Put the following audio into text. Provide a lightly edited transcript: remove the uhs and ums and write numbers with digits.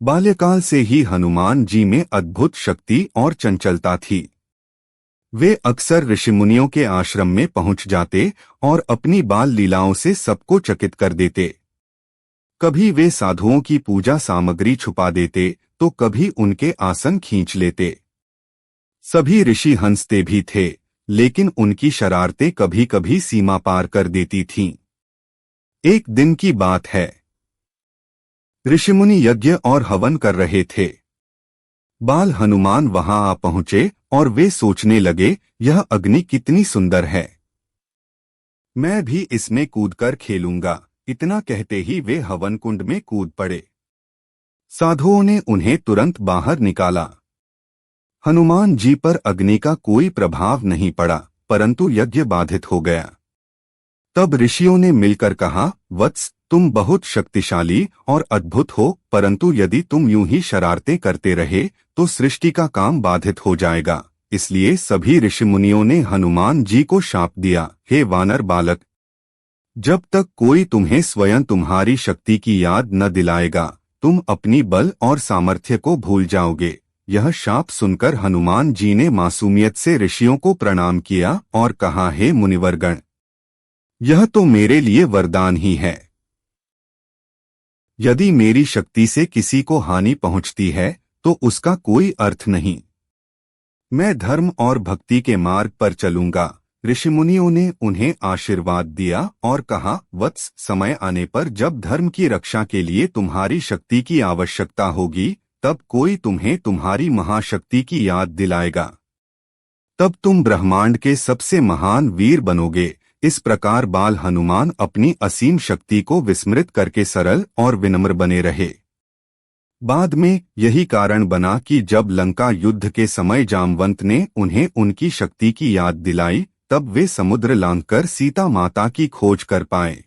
बाल्यकाल से ही हनुमान जी में अद्भुत शक्ति और चंचलता थी। वे अक्सर ऋषिमुनियों के आश्रम में पहुंच जाते और अपनी बाल लीलाओं से सबको चकित कर देते। कभी वे साधुओं की पूजा सामग्री छुपा देते तो कभी उनके आसन खींच लेते। सभी ऋषि हंसते भी थे, लेकिन उनकी शरारतें कभी कभी सीमा पार कर देती थीं। एक दिन की बात है, ऋषिमुनि यज्ञ और हवन कर रहे थे। बाल हनुमान वहां आ पहुंचे और वे सोचने लगे, यह अग्नि कितनी सुंदर है, मैं भी इसमें कूदकर खेलूंगा। इतना कहते ही वे हवन कुंड में कूद पड़े। साधुओं ने उन्हें तुरंत बाहर निकाला। हनुमान जी पर अग्नि का कोई प्रभाव नहीं पड़ा, परंतु यज्ञ बाधित हो गया। तब ऋषियों ने मिलकर कहा, वत्स, तुम बहुत शक्तिशाली और अद्भुत हो, परंतु यदि तुम यूं ही शरारतें करते रहे तो सृष्टि का काम बाधित हो जाएगा। इसलिए सभी ऋषिमुनियों ने हनुमान जी को शाप दिया, हे वानर बालक, जब तक कोई तुम्हें स्वयं तुम्हारी शक्ति की याद न दिलाएगा, तुम अपनी बल और सामर्थ्य को भूल जाओगे। यह शाप सुनकर हनुमान जी ने मासूमियत से ऋषियों को प्रणाम किया और कहा, हे मुनिवर्गण, यह तो मेरे लिए वरदान ही है। यदि मेरी शक्ति से किसी को हानि पहुंचती है तो उसका कोई अर्थ नहीं। मैं धर्म और भक्ति के मार्ग पर चलूंगा। ऋषिमुनियों ने उन्हें आशीर्वाद दिया और कहा, वत्स, समय आने पर जब धर्म की रक्षा के लिए तुम्हारी शक्ति की आवश्यकता होगी, तब कोई तुम्हें तुम्हारी महाशक्ति की याद दिलाएगा। तब तुम ब्रह्मांड के सबसे महान वीर बनोगे। इस प्रकार बाल हनुमान अपनी असीम शक्ति को विस्मृत करके सरल और विनम्र बने रहे। बाद में यही कारण बना कि जब लंका युद्ध के समय जामवंत ने उन्हें उनकी शक्ति की याद दिलाई, तब वे समुद्र लांघकर सीता माता की खोज कर पाए।